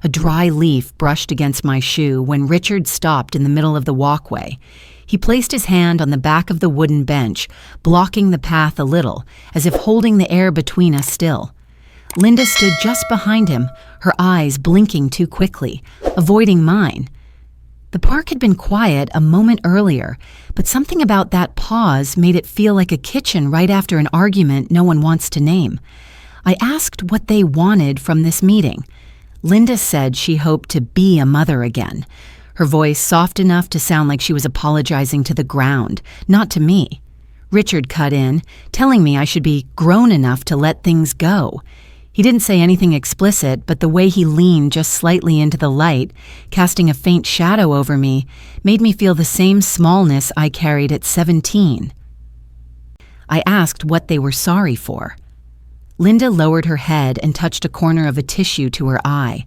A dry leaf brushed against my shoe when Richard stopped in the middle of the walkway. He placed his hand on the back of the wooden bench, blocking the path a little, as if holding the air between us still. Linda stood just behind him, her eyes blinking too quickly, avoiding mine. The park had been quiet a moment earlier, but something about that pause made it feel like a kitchen right after an argument no one wants to name. I asked what they wanted from this meeting. Linda said she hoped to be a mother again, her voice soft enough to sound like she was apologizing to the ground, not to me. Richard cut in, telling me I should be grown enough to let things go. He didn't say anything explicit, but the way he leaned just slightly into the light, casting a faint shadow over me, made me feel the same smallness I carried at 17. I asked what they were sorry for. Linda lowered her head and touched a corner of a tissue to her eye.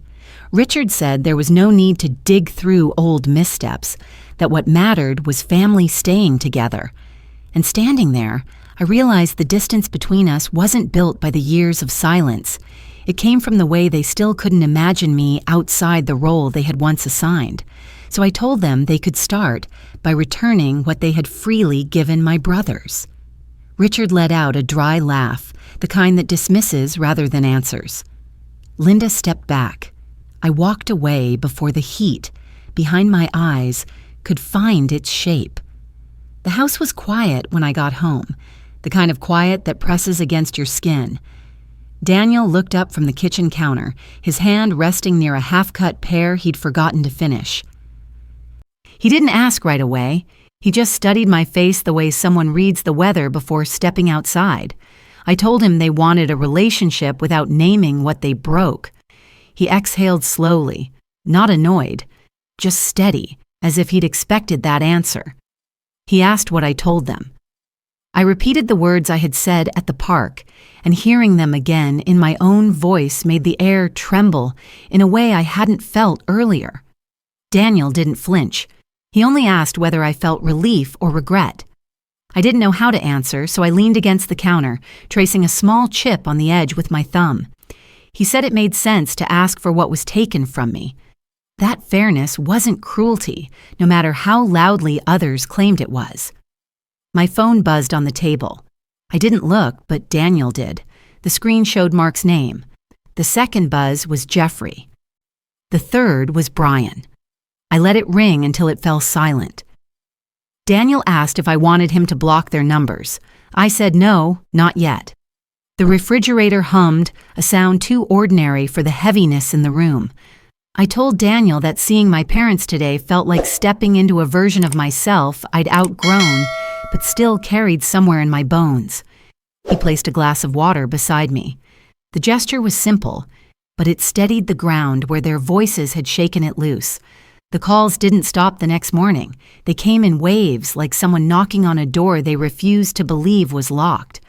Richard said there was no need to dig through old missteps, that what mattered was family staying together. And standing there, I realized the distance between us wasn't built by the years of silence. It came from the way they still couldn't imagine me outside the role they had once assigned. So I told them they could start by returning what they had freely given my brothers. Richard let out a dry laugh, the kind that dismisses rather than answers. Linda stepped back. I walked away before the heat, behind my eyes, could find its shape. The house was quiet when I got home, the kind of quiet that presses against your skin. Daniel looked up from the kitchen counter, his hand resting near a half-cut pear he'd forgotten to finish. He didn't ask right away. He just studied my face the way someone reads the weather before stepping outside. I told him they wanted a relationship without naming what they broke. He exhaled slowly, not annoyed, just steady, as if he'd expected that answer. He asked what I told them. I repeated the words I had said at the park, and hearing them again in my own voice made the air tremble in a way I hadn't felt earlier. Daniel didn't flinch. He only asked whether I felt relief or regret. I didn't know how to answer, so I leaned against the counter, tracing a small chip on the edge with my thumb. He said it made sense to ask for what was taken from me. That fairness wasn't cruelty, no matter how loudly others claimed it was. My phone buzzed on the table. I didn't look, but Daniel did. The screen showed Mark's name. The second buzz was Jeffrey. The third was Brian. I let it ring until it fell silent. Daniel asked if I wanted him to block their numbers. I said no, not yet. The refrigerator hummed, a sound too ordinary for the heaviness in the room. I told Daniel that seeing my parents today felt like stepping into a version of myself I'd outgrown, but still carried somewhere in my bones. He placed a glass of water beside me. The gesture was simple, but it steadied the ground where their voices had shaken it loose. The calls didn't stop the next morning. They came in waves, like someone knocking on a door they refused to believe was locked.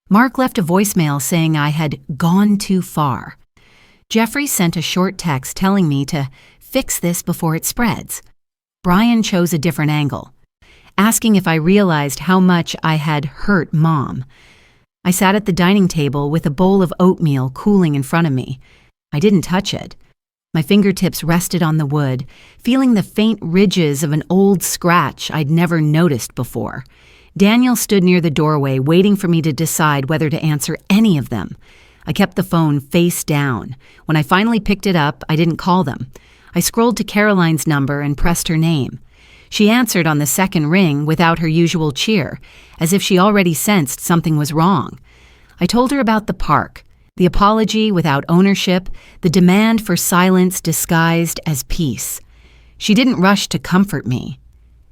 Mark left a voicemail saying I had gone too far. Jeffrey sent a short text telling me to fix this before it spreads. Brian chose a different angle, asking if I realized how much I had hurt Mom. I sat at the dining table with a bowl of oatmeal cooling in front of me. I didn't touch it. My fingertips rested on the wood, feeling the faint ridges of an old scratch I'd never noticed before. Daniel stood near the doorway, waiting for me to decide whether to answer any of them. I kept the phone face down. When I finally picked it up, I didn't call them. I scrolled to Caroline's number and pressed her name. She answered on the second ring without her usual cheer, as if she already sensed something was wrong. I told her about the park, the apology without ownership, the demand for silence disguised as peace. She didn't rush to comfort me.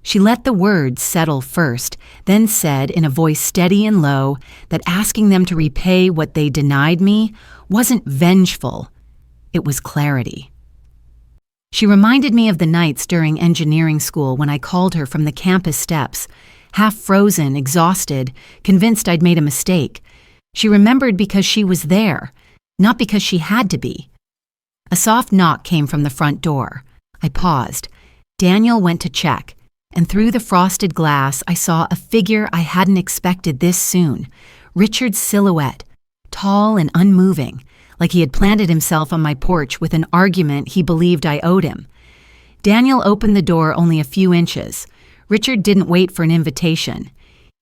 She let the words settle first, then said in a voice steady and low that asking them to repay what they denied me wasn't vengeful. It was clarity. She reminded me of the nights during engineering school when I called her from the campus steps, half frozen, exhausted, convinced I'd made a mistake. She remembered because she was there, not because she had to be. A soft knock came from the front door. I paused. Daniel went to check, and through the frosted glass I saw a figure I hadn't expected this soon. Richard's silhouette, tall and unmoving, like he had planted himself on my porch with an argument he believed I owed him. Daniel opened the door only a few inches. Richard didn't wait for an invitation.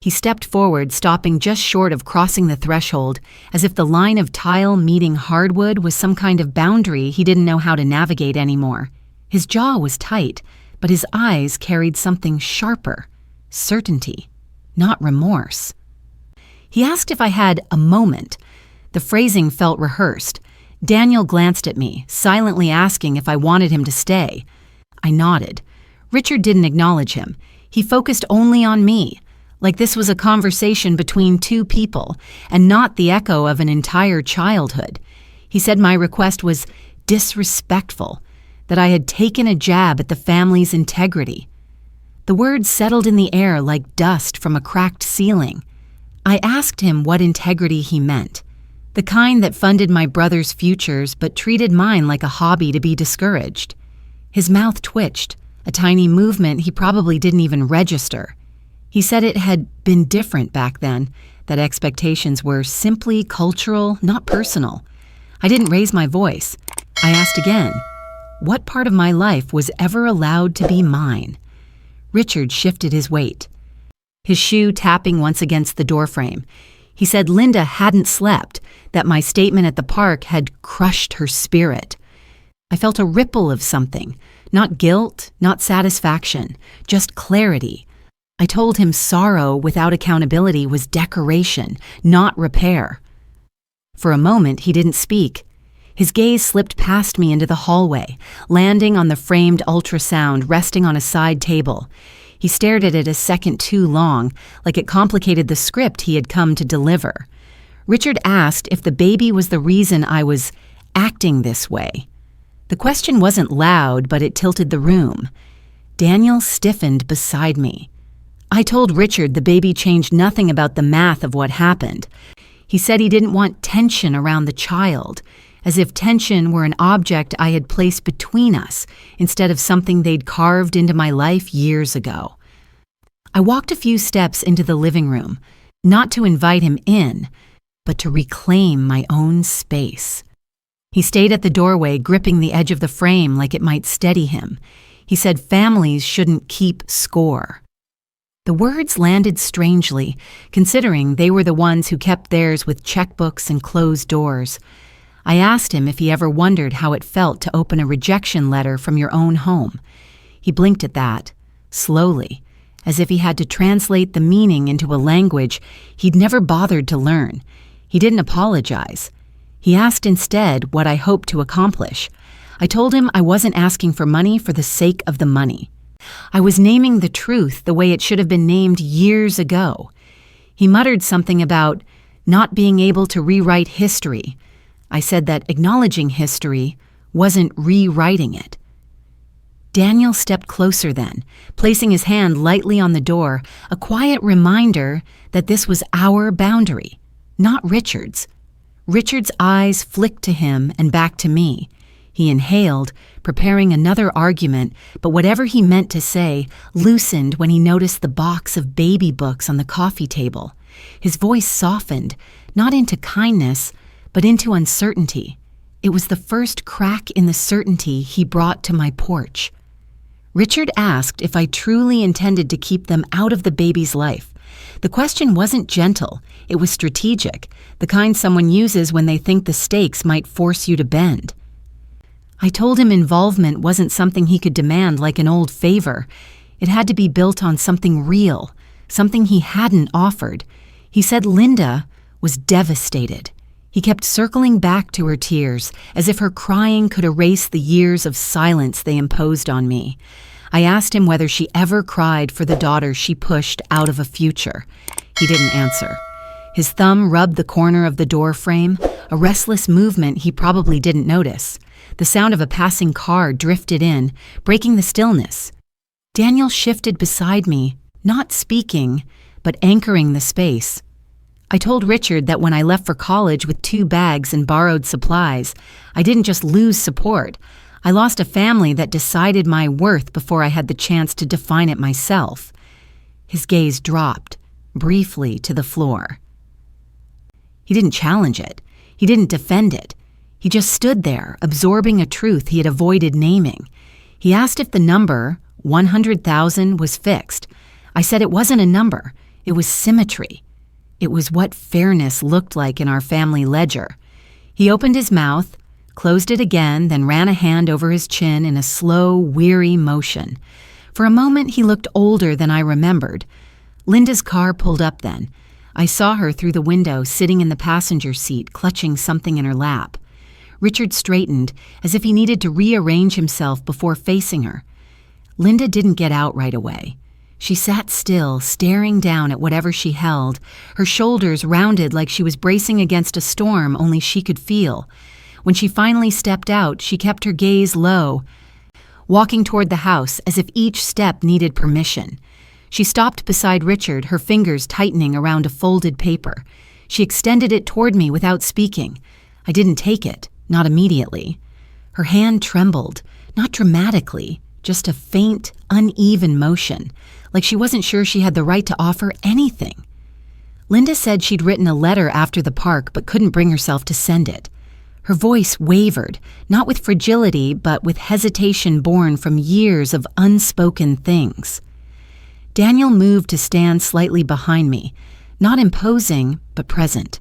He stepped forward, stopping just short of crossing the threshold, as if the line of tile meeting hardwood was some kind of boundary he didn't know how to navigate anymore. His jaw was tight, but his eyes carried something sharper. Certainty, not remorse. He asked if I had a moment. The phrasing felt rehearsed. Daniel glanced at me, silently asking if I wanted him to stay. I nodded. Richard didn't acknowledge him. He focused only on me, like this was a conversation between two people and not the echo of an entire childhood. He said my request was disrespectful, that I had taken a jab at the family's integrity. The words settled in the air like dust from a cracked ceiling. I asked him what integrity he meant, the kind that funded my brother's futures but treated mine like a hobby to be discouraged. His mouth twitched, a tiny movement he probably didn't even register. He said it had been different back then, that expectations were simply cultural, not personal. I didn't raise my voice. I asked again, what part of my life was ever allowed to be mine? Richard shifted his weight, his shoe tapping once against the doorframe. He said Linda hadn't slept, that my statement at the park had crushed her spirit. I felt a ripple of something, not guilt, not satisfaction, just clarity. I told him sorrow without accountability was decoration, not repair. For a moment, he didn't speak. His gaze slipped past me into the hallway, landing on the framed ultrasound resting on a side table. He stared at it a second too long, like it complicated the script he had come to deliver. Richard asked if the baby was the reason I was acting this way. The question wasn't loud, but it tilted the room. Daniel stiffened beside me. I told Richard the baby changed nothing about the math of what happened. He said he didn't want tension around the child, as if tension were an object I had placed between us instead of something they'd carved into my life years ago. I walked a few steps into the living room, not to invite him in, but to reclaim my own space. He stayed at the doorway, gripping the edge of the frame like it might steady him. He said families shouldn't keep score. The words landed strangely, considering they were the ones who kept theirs with checkbooks and closed doors. I asked him if he ever wondered how it felt to open a rejection letter from your own home. He blinked at that, slowly, as if he had to translate the meaning into a language he'd never bothered to learn. He didn't apologize. He asked instead what I hoped to accomplish. I told him I wasn't asking for money for the sake of the money. I was naming the truth the way it should have been named years ago. He muttered something about not being able to rewrite history. I said that acknowledging history wasn't rewriting it. Daniel stepped closer then, placing his hand lightly on the door, a quiet reminder that this was our boundary, not Richard's. Richard's eyes flicked to him and back to me. He inhaled, preparing another argument, but whatever he meant to say loosened when he noticed the box of baby books on the coffee table. His voice softened, not into kindness, but into uncertainty. It was the first crack in the certainty he brought to my porch. Richard asked if I truly intended to keep them out of the baby's life. The question wasn't gentle, it was strategic, the kind someone uses when they think the stakes might force you to bend. I told him involvement wasn't something he could demand like an old favor. It had to be built on something real, something he hadn't offered. He said Linda was devastated. He kept circling back to her tears, as if her crying could erase the years of silence they imposed on me. I asked him whether she ever cried for the daughter she pushed out of a future. He didn't answer. His thumb rubbed the corner of the door frame, a restless movement he probably didn't notice. The sound of a passing car drifted in, breaking the stillness. Daniel shifted beside me, not speaking, but anchoring the space. I told Richard that when I left for college with 2 bags and borrowed supplies, I didn't just lose support. I lost a family that decided my worth before I had the chance to define it myself. His gaze dropped, briefly, to the floor. He didn't challenge it. He didn't defend it. He just stood there, absorbing a truth he had avoided naming. He asked if the number, 100,000, was fixed. I said it wasn't a number. It was symmetry. It was what fairness looked like in our family ledger. He opened his mouth, closed it again, then ran a hand over his chin in a slow, weary motion. For a moment, he looked older than I remembered. Linda's car pulled up then. I saw her through the window, sitting in the passenger seat, clutching something in her lap. Richard straightened, as if he needed to rearrange himself before facing her. Linda didn't get out right away. She sat still, staring down at whatever she held, her shoulders rounded like she was bracing against a storm only she could feel. When she finally stepped out, she kept her gaze low, walking toward the house as if each step needed permission. She stopped beside Richard, her fingers tightening around a folded paper. She extended it toward me without speaking. I didn't take it, not immediately. Her hand trembled, not dramatically, just a faint, uneven motion, like she wasn't sure she had the right to offer anything. Linda said she'd written a letter after the park but couldn't bring herself to send it. Her voice wavered, not with fragility, but with hesitation born from years of unspoken things. Daniel moved to stand slightly behind me, not imposing, but present.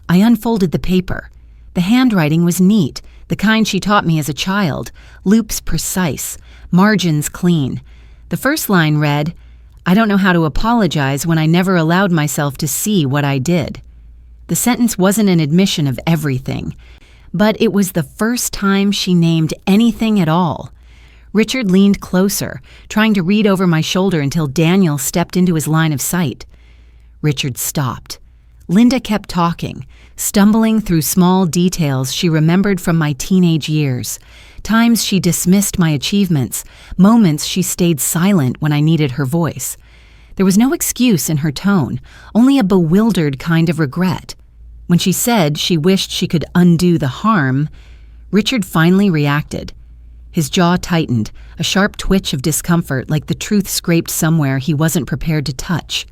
I unfolded the paper. The handwriting was neat, the kind she taught me as a child, loops precise, margins clean. The first line read, "I don't know how to apologize when I never allowed myself to see what I did." The sentence wasn't an admission of everything, but it was the first time she named anything at all. Richard leaned closer, trying to read over my shoulder until Daniel stepped into his line of sight. Richard stopped. Linda kept talking, stumbling through small details she remembered from my teenage years, times she dismissed my achievements, moments she stayed silent when I needed her voice. There was no excuse in her tone, only a bewildered kind of regret. When she said she wished she could undo the harm, Richard finally reacted. His jaw tightened, a sharp twitch of discomfort like the truth scraped somewhere he wasn't prepared to touch.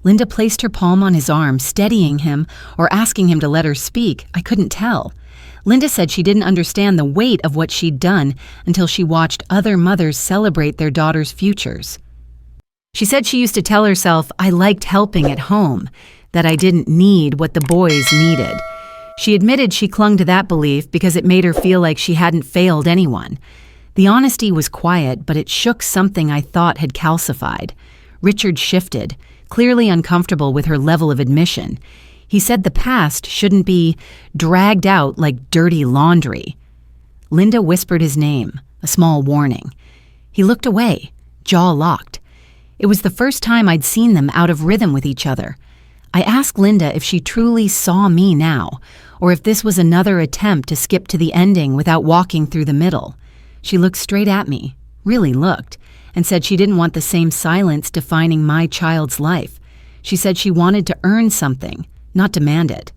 Linda placed her palm on his arm, steadying him or asking him to let her speak. I couldn't tell. Linda said she didn't understand the weight of what she'd done until she watched other mothers celebrate their daughters' futures. She said she used to tell herself I liked helping at home, that I didn't need what the boys needed. She admitted she clung to that belief because it made her feel like she hadn't failed anyone. The honesty was quiet, but it shook something I thought had calcified. Richard shifted, clearly uncomfortable with her level of admission. He said the past shouldn't be dragged out like dirty laundry. Linda whispered his name, a small warning. He looked away, jaw locked. It was the first time I'd seen them out of rhythm with each other. I asked Linda if she truly saw me now, or if this was another attempt to skip to the ending without walking through the middle. She looked straight at me, really looked, and said she didn't want the same silence defining my child's life. She said she wanted to earn something, not demand it.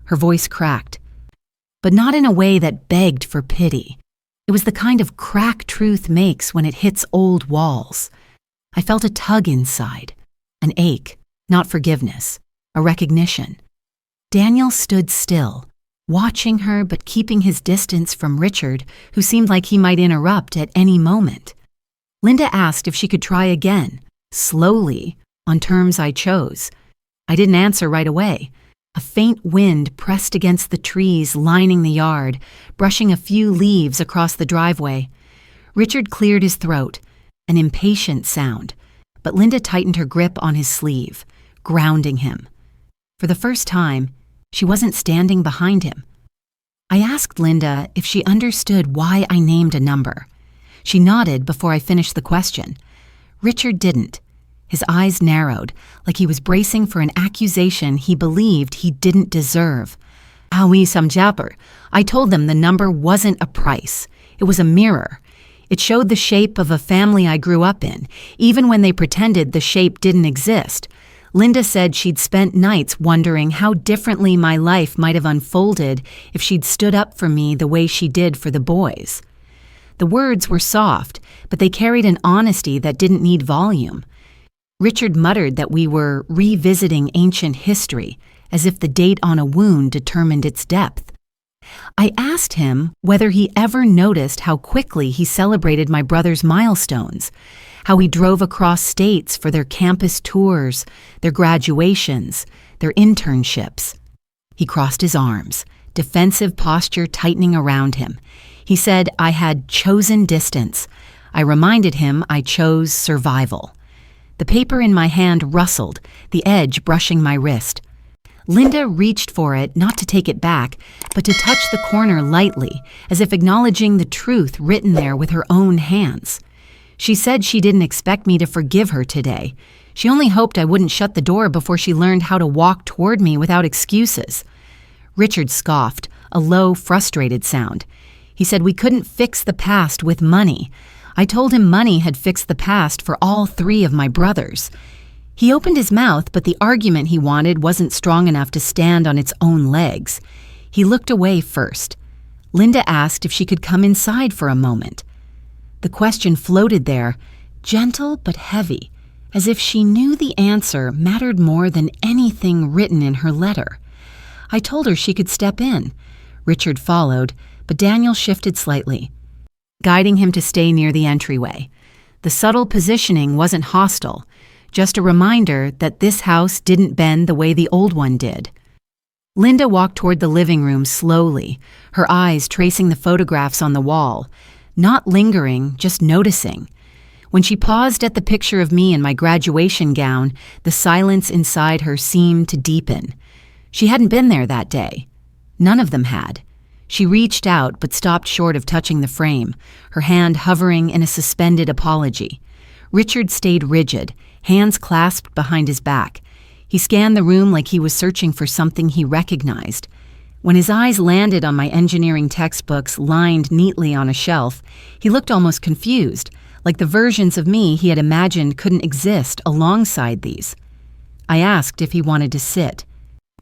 Her voice cracked, but not in a way that begged for pity. It was the kind of crack truth makes when it hits old walls. I felt a tug inside, an ache, not forgiveness, a recognition. Daniel stood still, watching her but keeping his distance from Richard, who seemed like he might interrupt at any moment. Linda asked if she could try again, slowly, on terms I chose. I didn't answer right away. A faint wind pressed against the trees lining the yard, brushing a few leaves across the driveway. Richard cleared his throat, an impatient sound, but Linda tightened her grip on his sleeve, grounding him. For the first time, she wasn't standing behind him. I asked Linda if she understood why I named a number. She nodded before I finished the question. Richard didn't. His eyes narrowed, like he was bracing for an accusation he believed he didn't deserve. Ah oui, samjapper. I told them the number wasn't a price. It was a mirror. It showed the shape of a family I grew up in, even when they pretended the shape didn't exist. Linda said she'd spent nights wondering how differently my life might have unfolded if she'd stood up for me the way she did for the boys. The words were soft, but they carried an honesty that didn't need volume. Richard muttered that we were revisiting ancient history, as if the date on a wound determined its depth. I asked him whether he ever noticed how quickly he celebrated my brother's milestones, how he drove across states for their campus tours, their graduations, their internships. He crossed his arms, defensive posture tightening around him. He said I had chosen distance. I reminded him I chose survival. The paper in my hand rustled, the edge brushing my wrist. Linda reached for it, not to take it back, but to touch the corner lightly, as if acknowledging the truth written there with her own hands. She said she didn't expect me to forgive her today. She only hoped I wouldn't shut the door before she learned how to walk toward me without excuses. Richard scoffed, a low, frustrated sound. He said we couldn't fix the past with money. I told him money had fixed the past for all 3 of my brothers. He opened his mouth, but the argument he wanted wasn't strong enough to stand on its own legs. He looked away first. Linda asked if she could come inside for a moment. The question floated there, gentle but heavy, as if she knew the answer mattered more than anything written in her letter. I told her she could step in. Richard followed, but Daniel shifted slightly, guiding him to stay near the entryway. The subtle positioning wasn't hostile, just a reminder that this house didn't bend the way the old one did. Linda walked toward the living room slowly, her eyes tracing the photographs on the wall, not lingering, just noticing. When she paused at the picture of me in my graduation gown, the silence inside her seemed to deepen. She hadn't been there that day. None of them had. She reached out but stopped short of touching the frame, her hand hovering in a suspended apology. Richard stayed rigid, hands clasped behind his back. He scanned the room like he was searching for something he recognized. When his eyes landed on my engineering textbooks lined neatly on a shelf, he looked almost confused, like the versions of me he had imagined couldn't exist alongside these. I asked if he wanted to sit.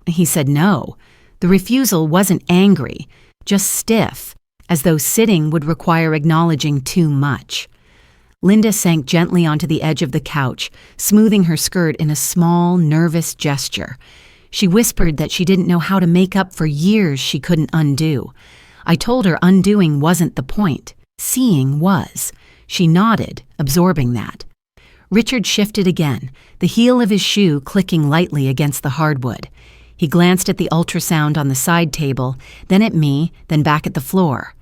He said no. The refusal wasn't angry, just stiff, as though sitting would require acknowledging too much. Linda sank gently onto the edge of the couch, smoothing her skirt in a small, nervous gesture. She whispered that she didn't know how to make up for years she couldn't undo. I told her undoing wasn't the point. Seeing was. She nodded, absorbing that. Richard shifted again, the heel of his shoe clicking lightly against the hardwood. He glanced at the ultrasound on the side table, then at me, then back at the floor.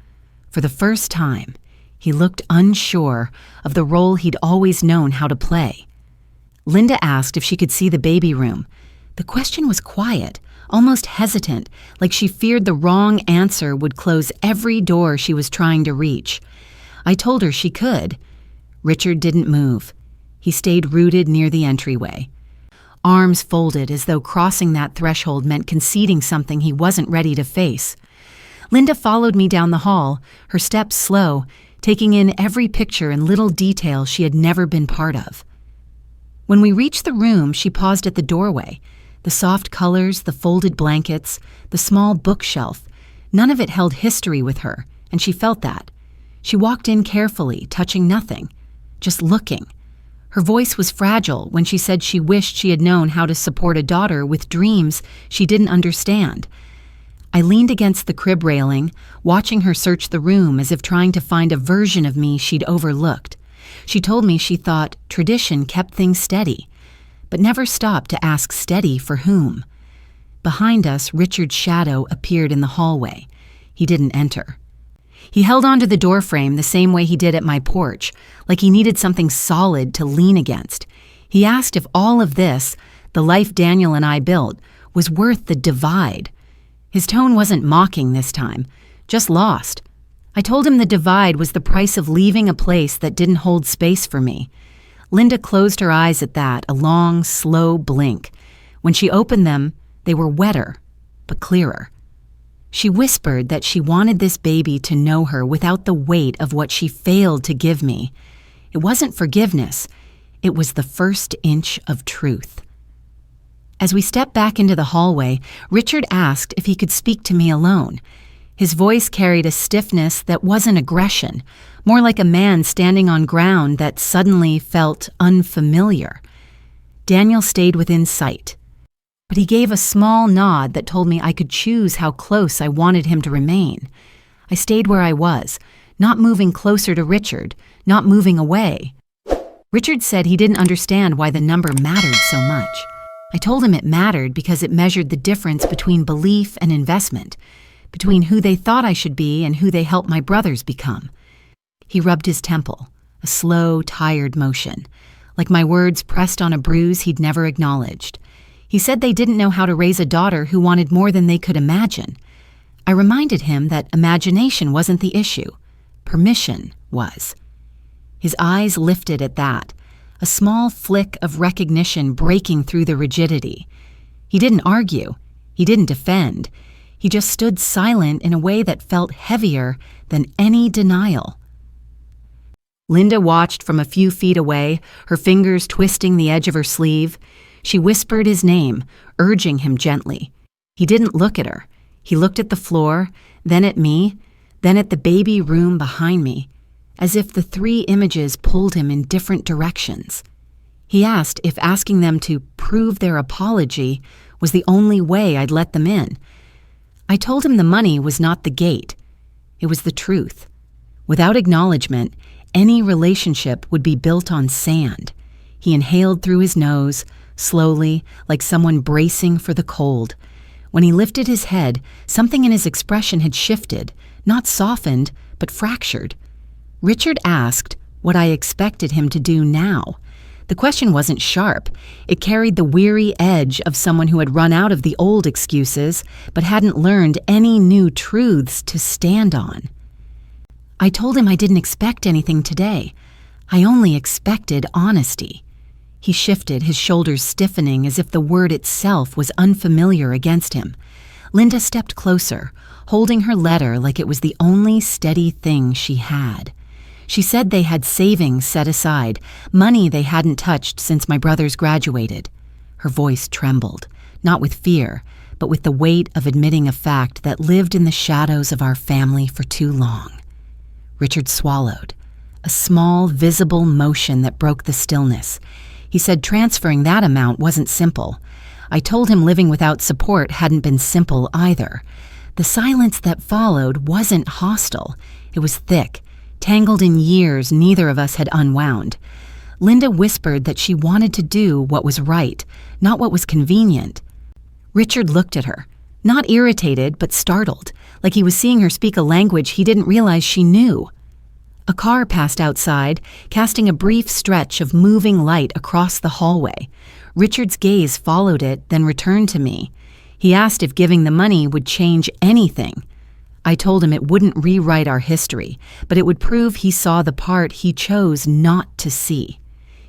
For the first time, he looked unsure of the role he'd always known how to play. Linda asked if she could see the baby room. The question was quiet, almost hesitant, like she feared the wrong answer would close every door she was trying to reach. I told her she could. Richard didn't move. He stayed rooted near the entryway. Arms folded as though crossing that threshold meant conceding something he wasn't ready to face. Linda followed me down the hall, her steps slow, taking in every picture and little detail she had never been part of. When we reached the room, she paused at the doorway. The soft colors, the folded blankets, the small bookshelf, none of it held history with her, and she felt that. She walked in carefully, touching nothing, just looking. Her voice was fragile when she said she wished she had known how to support a daughter with dreams she didn't understand. I leaned against the crib railing, watching her search the room as if trying to find a version of me she'd overlooked. She told me she thought tradition kept things steady, but never stopped to ask steady for whom. Behind us, Richard's shadow appeared in the hallway. He didn't enter. He held onto the doorframe the same way he did at my porch, like he needed something solid to lean against. He asked if all of this, the life Daniel and I built, was worth the divide. His tone wasn't mocking this time, just lost. I told him the divide was the price of leaving a place that didn't hold space for me. Linda closed her eyes at that, a long, slow blink. When she opened them, they were wetter, but clearer. She whispered that she wanted this baby to know her without the weight of what she failed to give me. It wasn't forgiveness. It was the first inch of truth. As we stepped back into the hallway, Richard asked if he could speak to me alone. His voice carried a stiffness that wasn't aggression, more like a man standing on ground that suddenly felt unfamiliar. Daniel stayed within sight. but he gave a small nod that told me I could choose how close I wanted him to remain. I stayed where I was, not moving closer to Richard, not moving away. Richard said he didn't understand why the number mattered so much. I told him it mattered because it measured the difference between belief and investment, between who they thought I should be and who they helped my brothers become. He rubbed his temple, a slow, tired motion, like my words pressed on a bruise he'd never acknowledged. He said they didn't know how to raise a daughter who wanted more than they could imagine. I reminded him that imagination wasn't the issue. Permission was. His eyes lifted at that, a small flick of recognition breaking through the rigidity. He didn't argue. He didn't defend. He just stood silent in a way that felt heavier than any denial. Linda watched from a few feet away, her fingers twisting the edge of her sleeve. She whispered his name, urging him gently. He didn't look at her. He looked at the floor, then at me, then at the baby room behind me, as if the 3 images pulled him in different directions. He asked if asking them to prove their apology was the only way I'd let them in. I told him the money was not the gate. It was the truth. Without acknowledgement, any relationship would be built on sand. He inhaled through his nose, slowly, like someone bracing for the cold. When he lifted his head, something in his expression had shifted, not softened, but fractured. Richard asked what I expected him to do now. The question wasn't sharp. It carried the weary edge of someone who had run out of the old excuses, but hadn't learned any new truths to stand on. I told him I didn't expect anything today. I only expected honesty. He shifted, his shoulders stiffening as if the word itself was unfamiliar against him. Linda stepped closer, holding her letter like it was the only steady thing she had. She said they had savings set aside, money they hadn't touched since my brothers graduated. Her voice trembled, not with fear, but with the weight of admitting a fact that lived in the shadows of our family for too long. Richard swallowed, a small, visible motion that broke the stillness. He said transferring that amount wasn't simple. I told him living without support hadn't been simple either. The silence that followed wasn't hostile. It was thick, tangled in years neither of us had unwound. Linda whispered that she wanted to do what was right, not what was convenient. Richard looked at her, not irritated but startled, like he was seeing her speak a language he didn't realize she knew. A car passed outside, casting a brief stretch of moving light across the hallway. Richard's gaze followed it, then returned to me. He asked if giving the money would change anything. I told him it wouldn't rewrite our history, but it would prove he saw the part he chose not to see.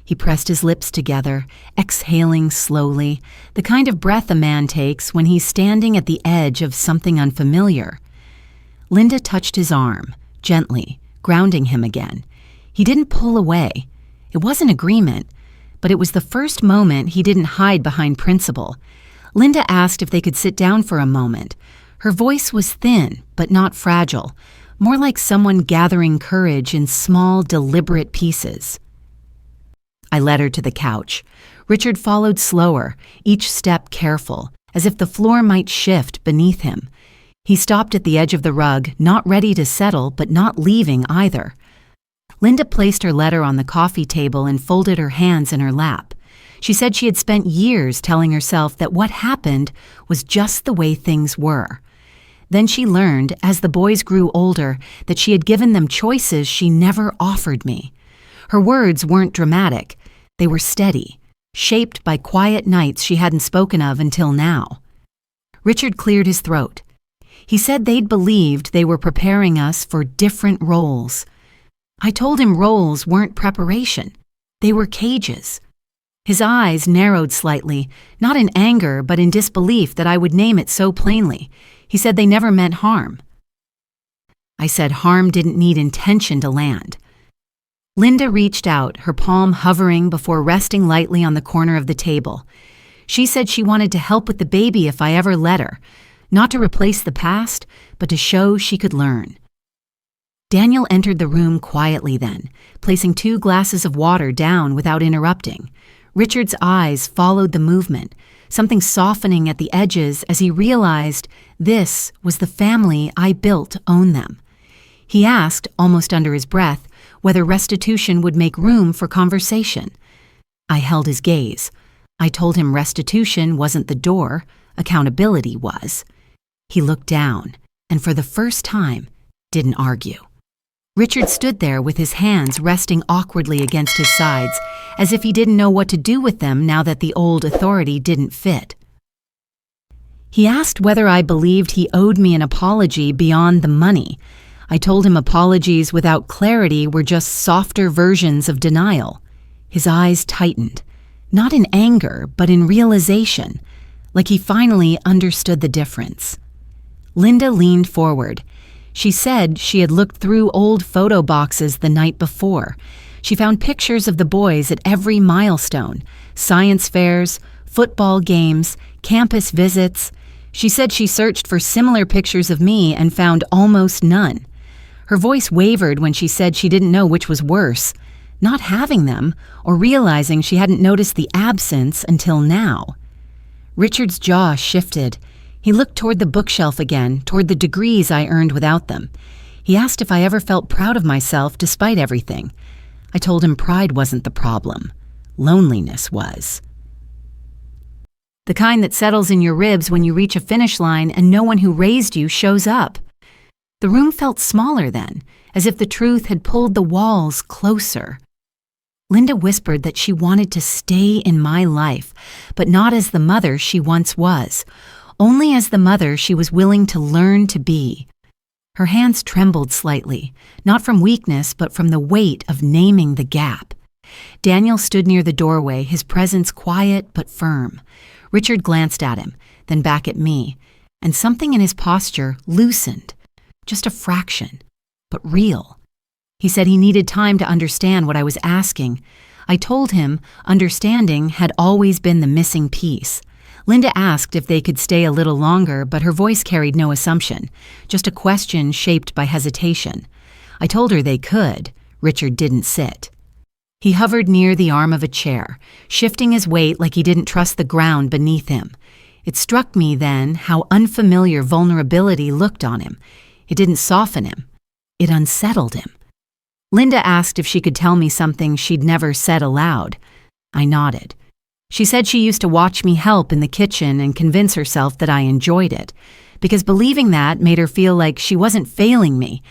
He pressed his lips together, exhaling slowly, the kind of breath a man takes when he's standing at the edge of something unfamiliar. Linda touched his arm, gently, grounding him again. He didn't pull away. It wasn't agreement, but it was the first moment he didn't hide behind principle. Linda asked if they could sit down for a moment. Her voice was thin, but not fragile, more like someone gathering courage in small, deliberate pieces. I led her to the couch. Richard followed slower, each step careful, as if the floor might shift beneath him. He stopped at the edge of the rug, not ready to settle, but not leaving either. Linda placed her letter on the coffee table and folded her hands in her lap. She said she had spent years telling herself that what happened was just the way things were. Then she learned, as the boys grew older, that she had given them choices she never offered me. Her words weren't dramatic. They were steady, shaped by quiet nights she hadn't spoken of until now. Richard cleared his throat. He said they'd believed they were preparing us for different roles. I told him roles weren't preparation. They were cages. His eyes narrowed slightly, not in anger, but in disbelief that I would name it so plainly. He said they never meant harm. I said harm didn't need intention to land. Linda reached out, her palm hovering before resting lightly on the corner of the table. She said she wanted to help with the baby if I ever let her, not to replace the past, but to show she could learn. Daniel entered the room quietly then, placing 2 glasses of water down without interrupting. Richard's eyes followed the movement, something softening at the edges as he realized this was the family I built to own them. He asked, almost under his breath, whether restitution would make room for conversation. I held his gaze. I told him restitution wasn't the door, accountability was. He looked down, and for the first time, didn't argue. Richard stood there with his hands resting awkwardly against his sides, as if he didn't know what to do with them now that the old authority didn't fit. He asked whether I believed he owed me an apology beyond the money. I told him apologies without clarity were just softer versions of denial. His eyes tightened, not in anger, but in realization, like he finally understood the difference. Linda leaned forward. She said she had looked through old photo boxes the night before. She found pictures of the boys at every milestone, science fairs, football games, campus visits. She said she searched for similar pictures of me and found almost none. Her voice wavered when she said she didn't know which was worse, not having them or realizing she hadn't noticed the absence until now. Richard's jaw shifted. He looked toward the bookshelf again, toward the degrees I earned without them. He asked if I ever felt proud of myself despite everything. I told him pride wasn't the problem. Loneliness was. The kind that settles in your ribs when you reach a finish line and no one who raised you shows up. The room felt smaller then, as if the truth had pulled the walls closer. Linda whispered that she wanted to stay in my life, but not as the mother she once was. Only as the mother she was willing to learn to be. Her hands trembled slightly, not from weakness but from the weight of naming the gap. Daniel stood near the doorway, his presence quiet but firm. Richard glanced at him, then back at me, and something in his posture loosened. Just a fraction, but real. He said he needed time to understand what I was asking. I told him understanding had always been the missing piece. Linda asked if they could stay a little longer, but her voice carried no assumption, just a question shaped by hesitation. I told her they could. Richard didn't sit. He hovered near the arm of a chair, shifting his weight like he didn't trust the ground beneath him. It struck me then how unfamiliar vulnerability looked on him. It didn't soften him. It unsettled him. Linda asked if she could tell me something she'd never said aloud. I nodded. She said she used to watch me help in the kitchen and convince herself that I enjoyed it, because believing that made her feel like she wasn't failing me.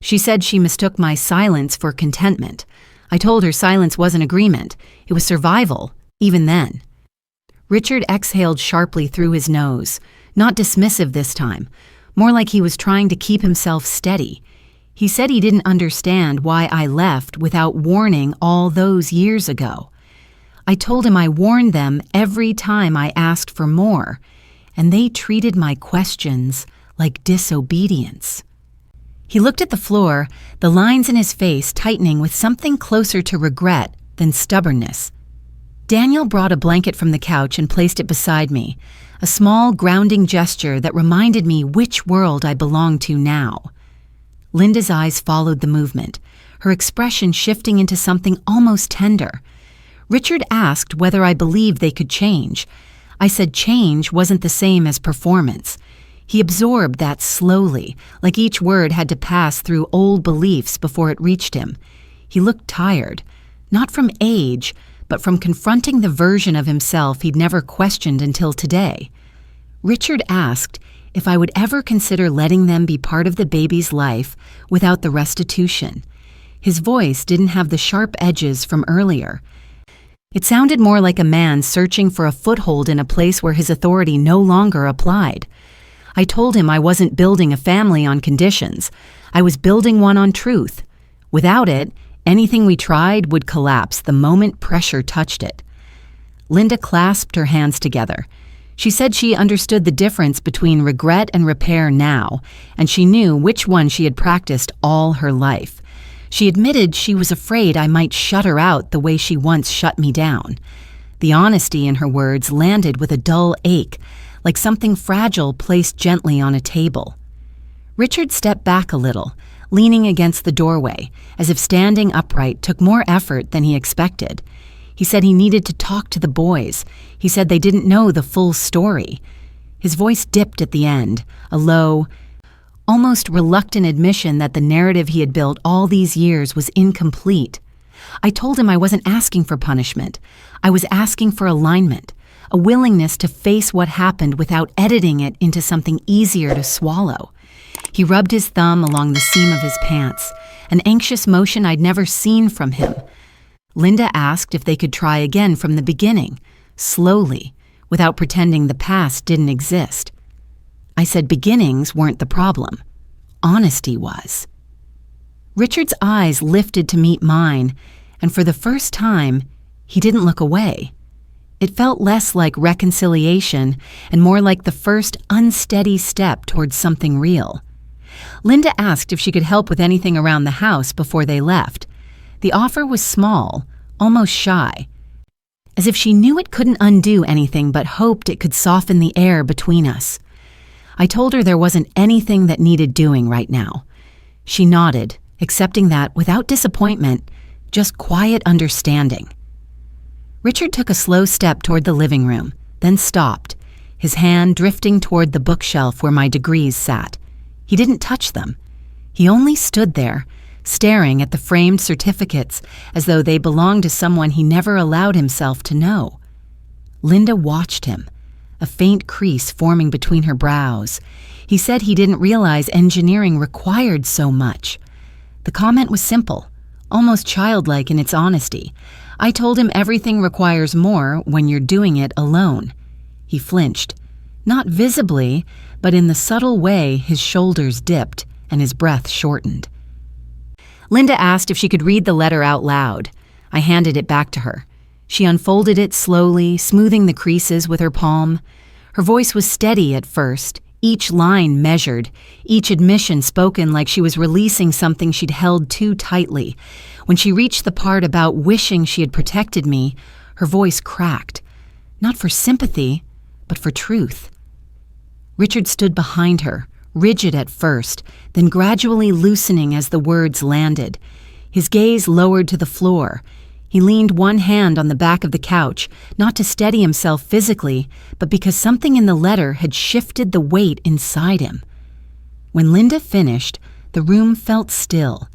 She said she mistook my silence for contentment. I told her silence wasn't agreement. It was survival, even then. Richard exhaled sharply through his nose, not dismissive this time, more like he was trying to keep himself steady. He said he didn't understand why I left without warning all those years ago. I told him I warned them every time I asked for more, and they treated my questions like disobedience. He looked at the floor, the lines in his face tightening with something closer to regret than stubbornness. Daniel brought a blanket from the couch and placed it beside me, a small grounding gesture that reminded me which world I belonged to now. Linda's eyes followed the movement, her expression shifting into something almost tender. Richard asked whether I believed they could change. I said change wasn't the same as performance. He absorbed that slowly, like each word had to pass through old beliefs before it reached him. He looked tired, not from age, but from confronting the version of himself he'd never questioned until today. Richard asked if I would ever consider letting them be part of the baby's life without the restitution. His voice didn't have the sharp edges from earlier. It sounded more like a man searching for a foothold in a place where his authority no longer applied. I told him I wasn't building a family on conditions. I was building one on truth. Without it, anything we tried would collapse the moment pressure touched it. Linda clasped her hands together. She said she understood the difference between regret and repair now, and she knew which one she had practiced all her life. She admitted she was afraid I might shut her out the way she once shut me down. The honesty in her words landed with a dull ache, like something fragile placed gently on a table. Richard stepped back a little, leaning against the doorway, as if standing upright took more effort than he expected. He said he needed to talk to the boys. He said they didn't know the full story. His voice dipped at the end, a low, almost reluctant admission that the narrative he had built all these years was incomplete. I told him I wasn't asking for punishment. I was asking for alignment, a willingness to face what happened without editing it into something easier to swallow. He rubbed his thumb along the seam of his pants, an anxious motion I'd never seen from him. Linda asked if they could try again from the beginning, slowly, without pretending the past didn't exist. I said beginnings weren't the problem. Honesty was. Richard's eyes lifted to meet mine, and for the first time, he didn't look away. It felt less like reconciliation and more like the first unsteady step towards something real. Linda asked if she could help with anything around the house before they left. The offer was small, almost shy, as if she knew it couldn't undo anything but hoped it could soften the air between us. I told her there wasn't anything that needed doing right now. She nodded, accepting that without disappointment, just quiet understanding. Richard took a slow step toward the living room, then stopped, his hand drifting toward the bookshelf where my degrees sat. He didn't touch them. He only stood there, staring at the framed certificates as though they belonged to someone he never allowed himself to know. Linda watched him, a faint crease forming between her brows. He said he didn't realize engineering required so much. The comment was simple, almost childlike in its honesty. I told him everything requires more when you're doing it alone. He flinched, not visibly, but in the subtle way his shoulders dipped and his breath shortened. Linda asked if she could read the letter out loud. I handed it back to her. She unfolded it slowly, smoothing the creases with her palm. Her voice was steady at first, each line measured, each admission spoken like she was releasing something she'd held too tightly. When she reached the part about wishing she had protected me, her voice cracked, not for sympathy, but for truth. Richard stood behind her, rigid at first, then gradually loosening as the words landed. His gaze lowered to the floor. He leaned one hand on the back of the couch, not to steady himself physically, but because something in the letter had shifted the weight inside him. When Linda finished, the room felt still,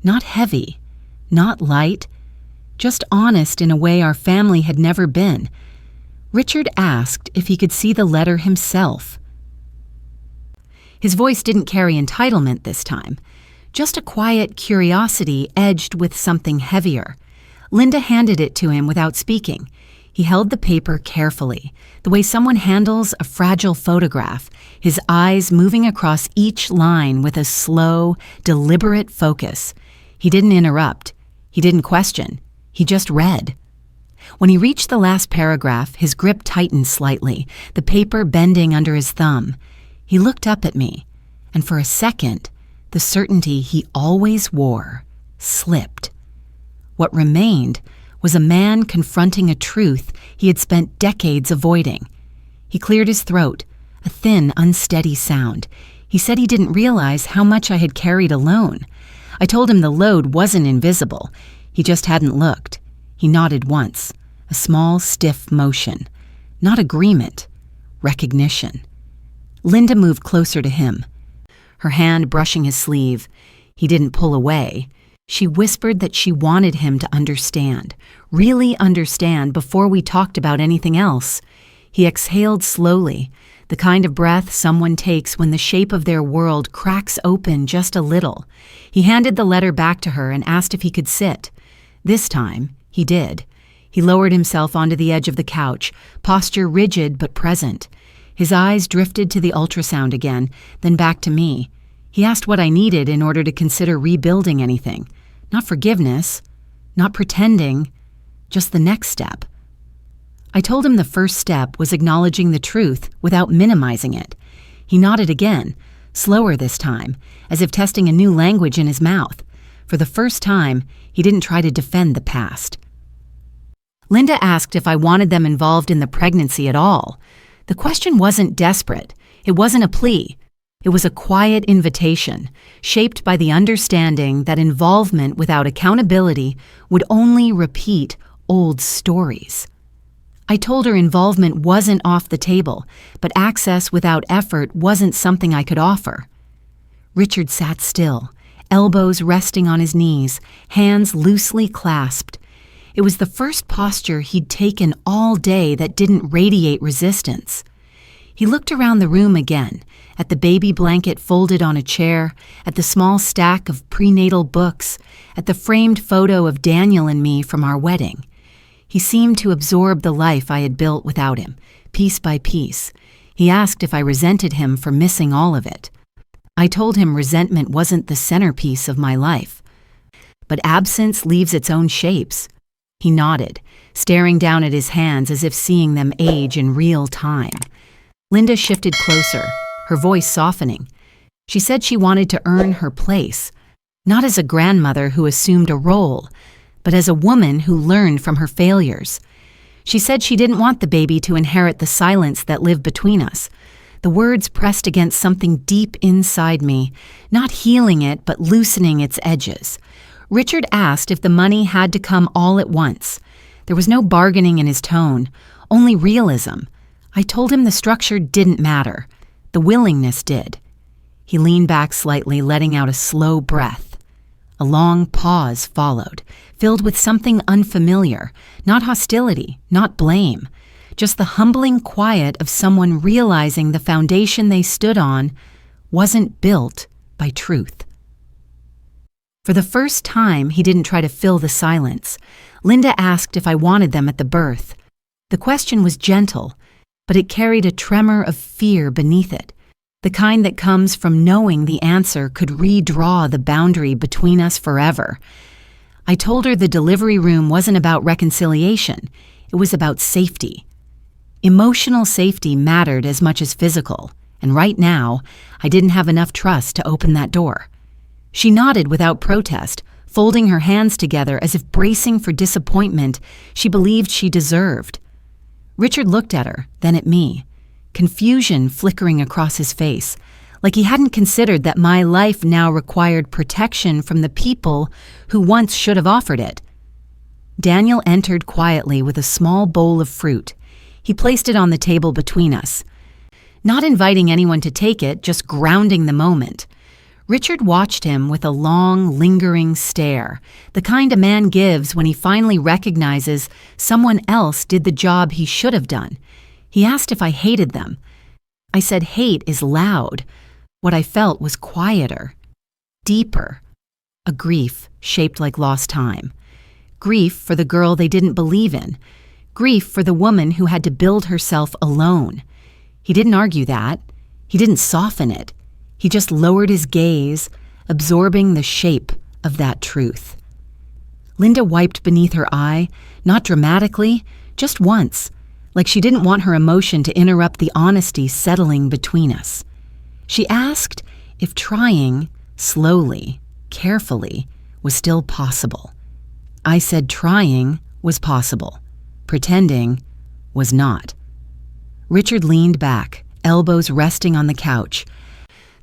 not heavy, not light, just honest in a way our family had never been. Richard asked if he could see the letter himself. His voice didn't carry entitlement this time, just a quiet curiosity edged with something heavier. Linda handed it to him without speaking. He held the paper carefully, the way someone handles a fragile photograph, his eyes moving across each line with a slow, deliberate focus. He didn't interrupt. He didn't question. He just read. When he reached the last paragraph, his grip tightened slightly, the paper bending under his thumb. He looked up at me, and for a second, the certainty he always wore slipped. What remained was a man confronting a truth he had spent decades avoiding. He cleared his throat, a thin, unsteady sound. He said he didn't realize how much I had carried alone. I told him the load wasn't invisible. He just hadn't looked. He nodded once, a small, stiff motion. Not agreement, recognition. Linda moved closer to him, her hand brushing his sleeve. He didn't pull away. She whispered that she wanted him to understand, really understand before we talked about anything else. He exhaled slowly, the kind of breath someone takes when the shape of their world cracks open just a little. He handed the letter back to her and asked if he could sit. This time, he did. He lowered himself onto the edge of the couch, posture rigid but present. His eyes drifted to the ultrasound again, then back to me. He asked what I needed in order to consider rebuilding anything. Not forgiveness, not pretending, just the next step. I told him the first step was acknowledging the truth without minimizing it. He nodded again, slower this time, as if testing a new language in his mouth. For the first time, he didn't try to defend the past. Linda asked if I wanted them involved in the pregnancy at all. The question wasn't desperate. It wasn't a plea. It was a quiet invitation, shaped by the understanding that involvement without accountability would only repeat old stories. I told her involvement wasn't off the table, but access without effort wasn't something I could offer. Richard sat still, elbows resting on his knees, hands loosely clasped. It was the first posture he'd taken all day that didn't radiate resistance. He looked around the room again, at the baby blanket folded on a chair, at the small stack of prenatal books, at the framed photo of Daniel and me from our wedding. He seemed to absorb the life I had built without him, piece by piece. He asked if I resented him for missing all of it. I told him resentment wasn't the centerpiece of my life. But absence leaves its own shapes. He nodded, staring down at his hands as if seeing them age in real time. Linda shifted closer, her voice softening. She said she wanted to earn her place, not as a grandmother who assumed a role, but as a woman who learned from her failures. She said she didn't want the baby to inherit the silence that lived between us. The words pressed against something deep inside me, not healing it but loosening its edges. Richard asked if the money had to come all at once. There was no bargaining in his tone, only realism. I told him the structure didn't matter. The willingness did. He leaned back slightly, letting out a slow breath. A long pause followed, filled with something unfamiliar, not hostility, not blame, just the humbling quiet of someone realizing the foundation they stood on wasn't built by truth. For the first time, he didn't try to fill the silence. Linda asked if I wanted them at the birth. The question was gentle, but it carried a tremor of fear beneath it. The kind that comes from knowing the answer could redraw the boundary between us forever. I told her the delivery room wasn't about reconciliation, it was about safety. Emotional safety mattered as much as physical, and right now, I didn't have enough trust to open that door. She nodded without protest, folding her hands together as if bracing for disappointment she believed she deserved. Richard looked at her, then at me. Confusion flickering across his face, like he hadn't considered that my life now required protection from the people who once should have offered it. Daniel entered quietly with a small bowl of fruit. He placed it on the table between us. Not inviting anyone to take it, just grounding the moment. Richard watched him with a long, lingering stare, the kind a man gives when he finally recognizes someone else did the job he should have done. He asked if I hated them. I said hate is loud. What I felt was quieter, deeper, a grief shaped like lost time. Grief for the girl they didn't believe in. Grief for the woman who had to build herself alone. He didn't argue that. He didn't soften it. He just lowered his gaze, absorbing the shape of that truth. Linda wiped beneath her eye, not dramatically, just once, like she didn't want her emotion to interrupt the honesty settling between us. She asked if trying, slowly, carefully, was still possible. I said trying was possible. Pretending was not. Richard leaned back, elbows resting on the couch,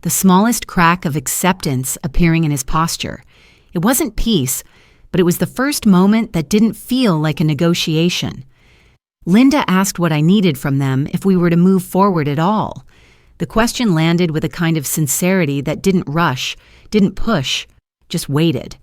the smallest crack of acceptance appearing in his posture. It wasn't peace, but it was the first moment that didn't feel like a negotiation. Linda asked what I needed from them if we were to move forward at all. The question landed with a kind of sincerity that didn't rush, didn't push, just waited.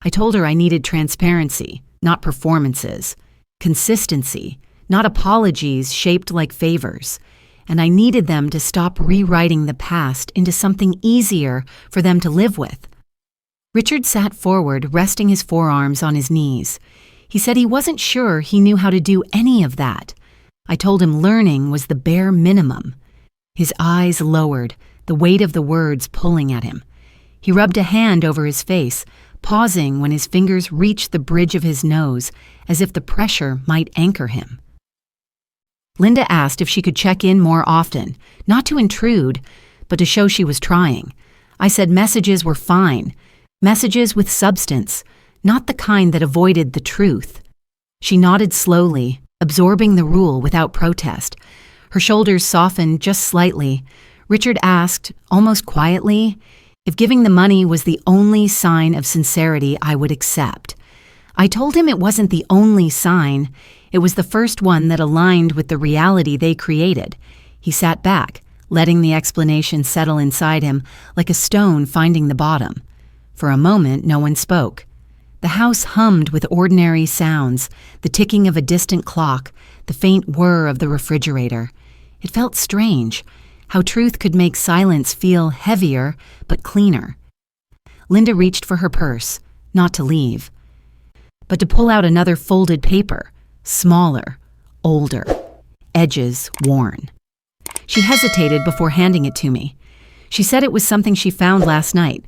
I told her I needed transparency, not performances, consistency, not apologies shaped like favors, and I needed them to stop rewriting the past into something easier for them to live with. Richard sat forward, resting his forearms on his knees. He said he wasn't sure he knew how to do any of that. I told him learning was the bare minimum. His eyes lowered, the weight of the words pulling at him. He rubbed a hand over his face, pausing when his fingers reached the bridge of his nose, as if the pressure might anchor him. Linda asked if she could check in more often, not to intrude, but to show she was trying. I said messages were fine, messages with substance, not the kind that avoided the truth. She nodded slowly, absorbing the rule without protest. Her shoulders softened just slightly. Richard asked, almost quietly, if giving the money was the only sign of sincerity I would accept. I told him it wasn't the only sign. It was the first one that aligned with the reality they created. He sat back, letting the explanation settle inside him like a stone finding the bottom. For a moment, no one spoke. The house hummed with ordinary sounds, the ticking of a distant clock, the faint whir of the refrigerator. It felt strange, how truth could make silence feel heavier but cleaner. Linda reached for her purse, not to leave, but to pull out another folded paper, smaller, older, edges worn. She hesitated before handing it to me. She said it was something she found last night.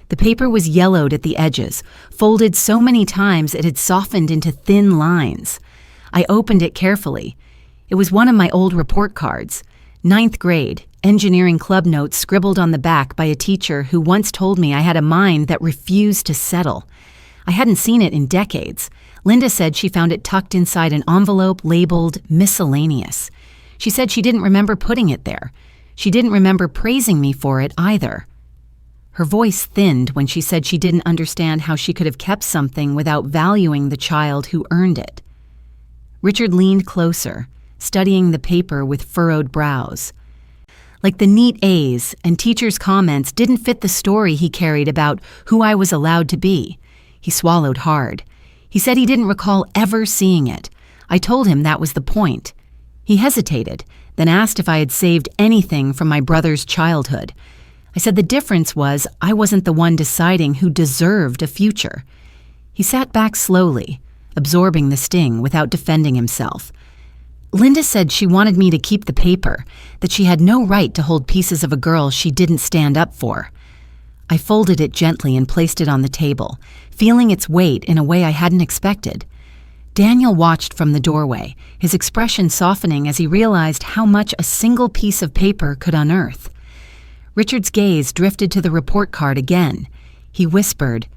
The paper was yellowed at the edges, folded so many times it had softened into thin lines. I opened it carefully. It was one of my old report cards. 9th grade, engineering club notes scribbled on the back by a teacher who once told me I had a mind that refused to settle. I hadn't seen it in decades. Linda said she found it tucked inside an envelope labeled miscellaneous. She said she didn't remember putting it there. She didn't remember praising me for it either. Her voice thinned when she said she didn't understand how she could have kept something without valuing the child who earned it. Richard leaned closer, studying the paper with furrowed brows. Like the neat A's and teachers' comments didn't fit the story he carried about who I was allowed to be. He swallowed hard. He said he didn't recall ever seeing it. I told him that was the point. He hesitated, then asked if I had saved anything from my brother's childhood. I said the difference was I wasn't the one deciding who deserved a future. He sat back slowly, absorbing the sting without defending himself. Linda said she wanted me to keep the paper, that she had no right to hold pieces of a girl she didn't stand up for. I folded it gently and placed it on the table, feeling its weight in a way I hadn't expected. Daniel watched from the doorway, his expression softening as he realized how much a single piece of paper could unearth. Richard's gaze drifted to the report card again. He whispered,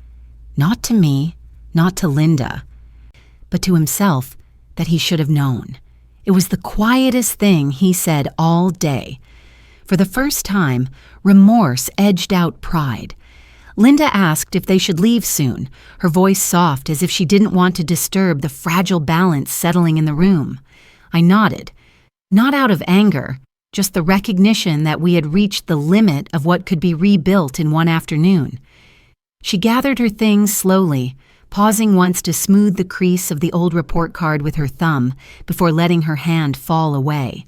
not to me, not to Linda, but to himself, that he should have known. It was the quietest thing he said all day. For the first time, remorse edged out pride. Linda asked if they should leave soon, her voice soft as if she didn't want to disturb the fragile balance settling in the room. I nodded, not out of anger, just the recognition that we had reached the limit of what could be rebuilt in one afternoon. She gathered her things slowly, pausing once to smooth the crease of the old report card with her thumb before letting her hand fall away.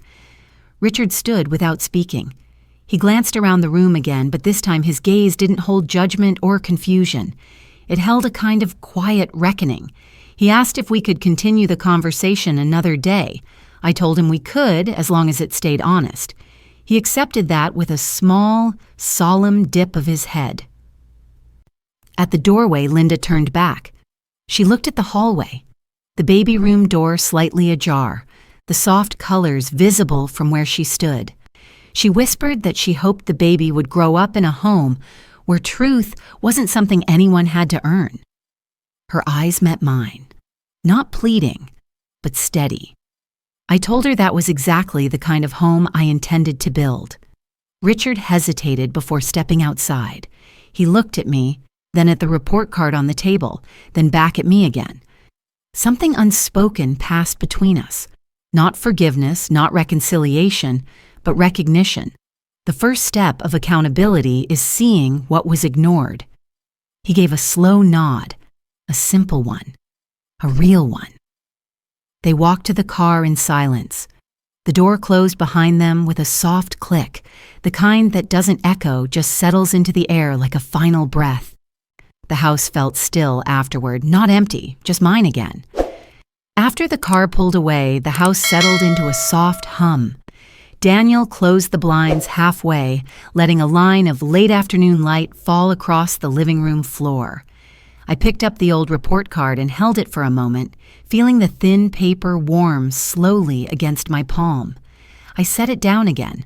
Richard stood without speaking. He glanced around the room again, but this time his gaze didn't hold judgment or confusion. It held a kind of quiet reckoning. He asked if we could continue the conversation another day. I told him we could, as long as it stayed honest. He accepted that with a small, solemn dip of his head. At the doorway, Linda turned back. She looked at the hallway, the baby room door slightly ajar, the soft colors visible from where she stood. She whispered that she hoped the baby would grow up in a home where truth wasn't something anyone had to earn. Her eyes met mine, not pleading, but steady. I told her that was exactly the kind of home I intended to build. Richard hesitated before stepping outside. He looked at me, then at the report card on the table, then back at me again. Something unspoken passed between us. Not forgiveness, not reconciliation, but recognition. The first step of accountability is seeing what was ignored. He gave a slow nod, a simple one, a real one. They walked to the car in silence. The door closed behind them with a soft click, the kind that doesn't echo, just settles into the air like a final breath. The house felt still afterward, not empty, just mine again. After the car pulled away, the house settled into a soft hum. Daniel closed the blinds halfway, letting a line of late afternoon light fall across the living room floor. I picked up the old report card and held it for a moment, feeling the thin paper warm slowly against my palm. I set it down again.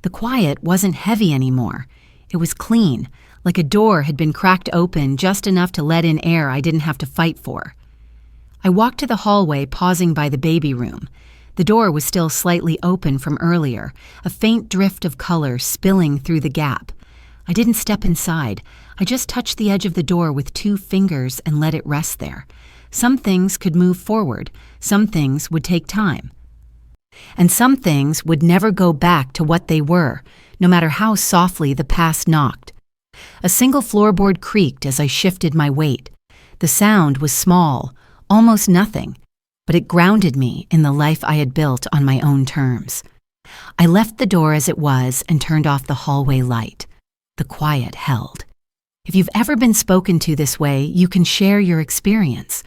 The quiet wasn't heavy anymore. It was clean, like a door had been cracked open just enough to let in air I didn't have to fight for. I walked to the hallway, pausing by the baby room. The door was still slightly open from earlier, a faint drift of color spilling through the gap. I didn't step inside. I just touched the edge of the door with 2 fingers and let it rest there. Some things could move forward, some things would take time. And some things would never go back to what they were, no matter how softly the past knocked. A single floorboard creaked as I shifted my weight. The sound was small, almost nothing, but it grounded me in the life I had built on my own terms. I left the door as it was and turned off the hallway light. The quiet held. If you've ever been spoken to this way, you can share your experience.